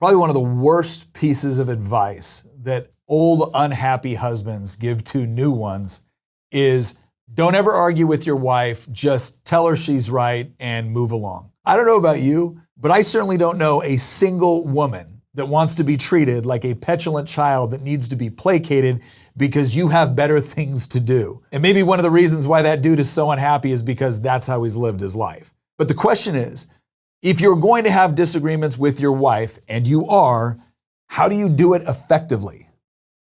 Probably one of the worst pieces of advice that old unhappy husbands give to new ones is don't ever argue with your wife, just tell her she's right and move along. I don't know about you, but I certainly don't know a single woman that wants to be treated like a petulant child that needs to be placated because you have better things to do. And maybe one of the reasons why that dude is so unhappy is because that's how he's lived his life. But the question is, if you're going to have disagreements with your wife, and you are, how do you do it effectively?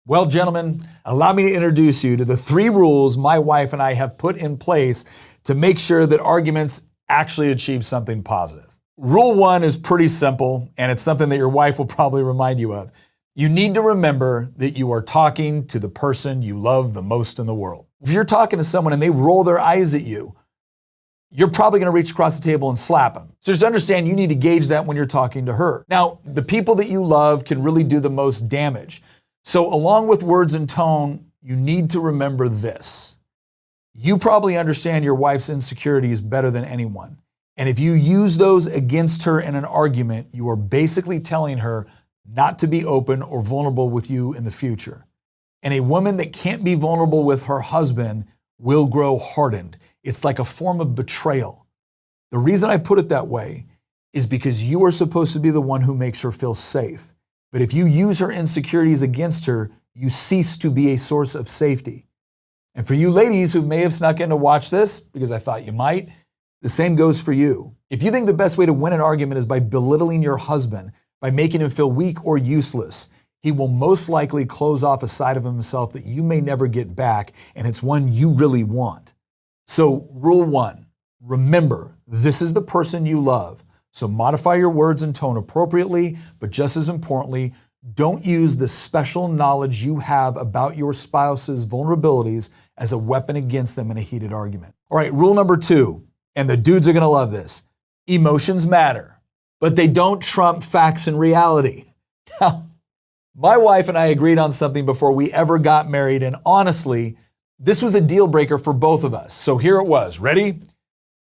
Well, gentlemen, allow me to introduce you to the 3 rules my wife and I have put in place to make sure that arguments actually achieve something positive. Rule 1 is pretty simple, and it's something that your wife will probably remind you of. You need to remember that you are talking to the person you love the most in the world. If you're talking to someone and they roll their eyes at you, you're probably going to reach across the table and slap them. So just understand you need to gauge that when you're talking to her. Now, the people that you love can really do the most damage. So along with words and tone, you need to remember this. You probably understand your wife's insecurities better than anyone. And if you use those against her in an argument, you are basically telling her not to be open or vulnerable with you in the future. And a woman that can't be vulnerable with her husband will grow hardened. It's like a form of betrayal. The reason I put it that way is because you are supposed to be the one who makes her feel safe. But if you use her insecurities against her, you cease to be a source of safety. And for you ladies who may have snuck in to watch this, because I thought you might, the same goes for you. If you think the best way to win an argument is by belittling your husband, by making him feel weak or useless, he will most likely close off a side of himself that you may never get back, and it's one you really want. So rule 1, remember, this is the person you love. So modify your words and tone appropriately, but just as importantly, don't use the special knowledge you have about your spouse's vulnerabilities as a weapon against them in a heated argument. All right, rule number 2, and the dudes are gonna love this. Emotions matter, but they don't trump facts and reality. Now, my wife and I agreed on something before we ever got married, and honestly, this was a deal breaker for both of us. So here it was. Ready?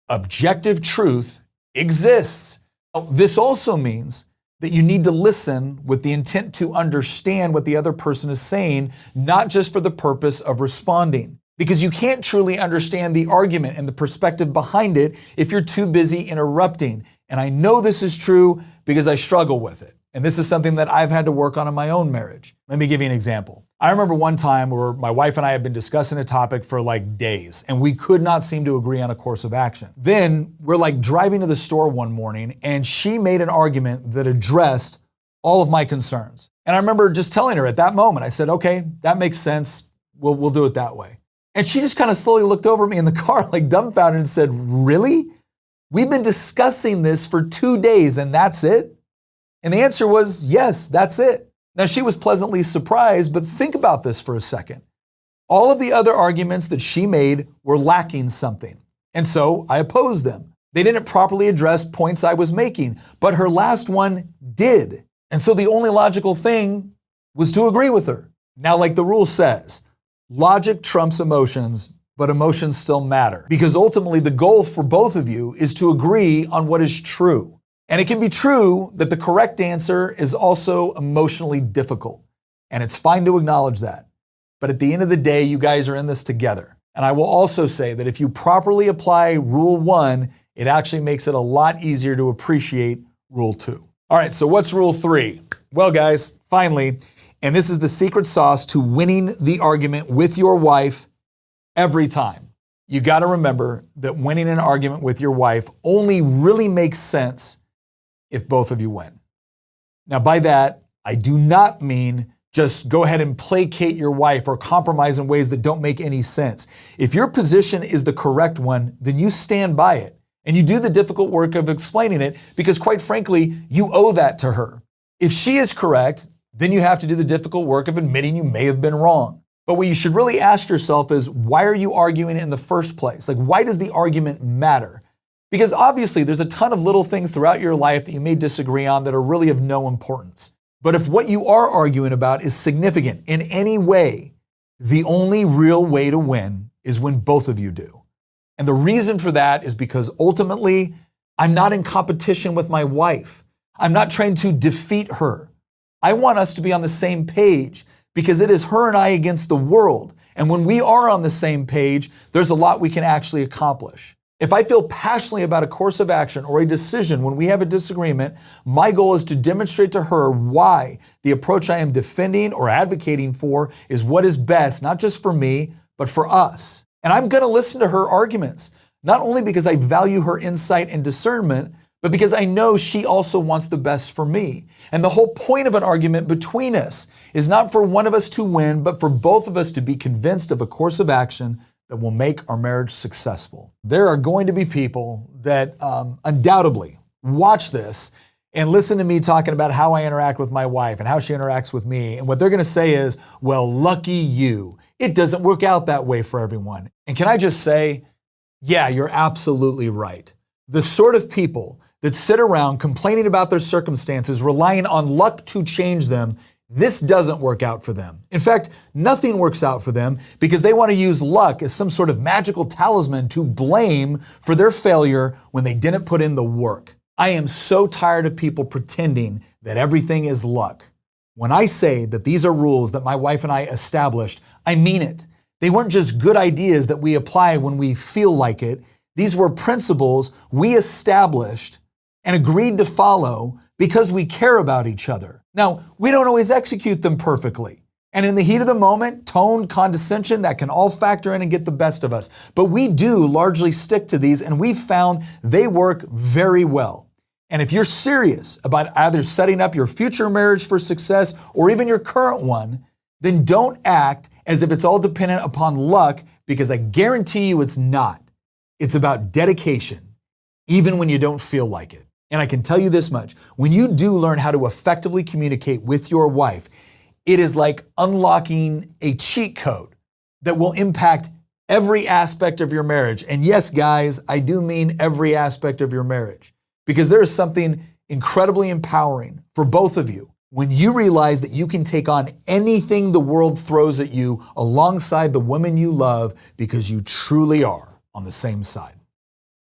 Objective truth exists. This also means that you need to listen with the intent to understand what the other person is saying, not just for the purpose of responding. Because you can't truly understand the argument and the perspective behind it if you're too busy interrupting. And I know this is true because I struggle with it. And this is something that I've had to work on in my own marriage. Let me give you an example. I remember one time where my wife and I had been discussing a topic for like days, and we could not seem to agree on a course of action. Then we're like driving to the store one morning, and she made an argument that addressed all of my concerns. And I remember just telling her at that moment, I said, okay, that makes sense. We'll do it that way. And she just kind of slowly looked over at me in the car like dumbfounded and said, really? We've been discussing this for 2 days and that's it? And the answer was, yes, that's it. Now, she was pleasantly surprised, but think about this for a second. All of the other arguments that she made were lacking something. And so I opposed them. They didn't properly address points I was making, but her last one did. And so the only logical thing was to agree with her. Now, like the rule says, logic trumps emotions, but emotions still matter. Because ultimately the goal for both of you is to agree on what is true. And it can be true that the correct answer is also emotionally difficult. And it's fine to acknowledge that. But at the end of the day, you guys are in this together. And I will also say that if you properly apply Rule 1, it actually makes it a lot easier to appreciate Rule 2. All right, so what's Rule 3? Well, guys, finally, and this is the secret sauce to winning the argument with your wife every time. You got to remember that winning an argument with your wife only really makes sense if both of you win. Now, by that, I do not mean just go ahead and placate your wife or compromise in ways that don't make any sense. If your position is the correct one, then you stand by it. And you do the difficult work of explaining it because, quite frankly, you owe that to her. If she is correct, then you have to do the difficult work of admitting you may have been wrong. But what you should really ask yourself is, why are you arguing in the first place? Like, why does the argument matter? Because obviously there's a ton of little things throughout your life that you may disagree on that are really of no importance. But if what you are arguing about is significant in any way, the only real way to win is when both of you do. And the reason for that is because ultimately, I'm not in competition with my wife. I'm not trying to defeat her. I want us to be on the same page because it is her and I against the world. And when we are on the same page, there's a lot we can actually accomplish. If I feel passionately about a course of action or a decision when we have a disagreement, my goal is to demonstrate to her why the approach I am defending or advocating for is what is best, not just for me, but for us. And I'm going to listen to her arguments, not only because I value her insight and discernment, but because I know she also wants the best for me. And the whole point of an argument between us is not for one of us to win, but for both of us to be convinced of a course of action that will make our marriage successful. There are going to be people that undoubtedly watch this and listen to me talking about how I interact with my wife and how she interacts with me. And what they're going to say is, well, lucky you. It doesn't work out that way for everyone. And can I just say, yeah, you're absolutely right. The sort of people that sit around complaining about their circumstances, relying on luck to change them, this doesn't work out for them. In fact, nothing works out for them because they want to use luck as some sort of magical talisman to blame for their failure when they didn't put in the work. I am so tired of people pretending that everything is luck. When I say that these are rules that my wife and I established, I mean it. They weren't just good ideas that we apply when we feel like it. These were principles we established and agreed to follow because we care about each other. Now, we don't always execute them perfectly. And in the heat of the moment, tone, condescension, that can all factor in and get the best of us. But we do largely stick to these, and we've found they work very well. And if you're serious about either setting up your future marriage for success or even your current one, then don't act as if it's all dependent upon luck, because I guarantee you it's not. It's about dedication, even when you don't feel like it. And I can tell you this much, when you do learn how to effectively communicate with your wife, it is like unlocking a cheat code that will impact every aspect of your marriage. And yes, guys, I do mean every aspect of your marriage, because there is something incredibly empowering for both of you when you realize that you can take on anything the world throws at you alongside the woman you love because you truly are on the same side.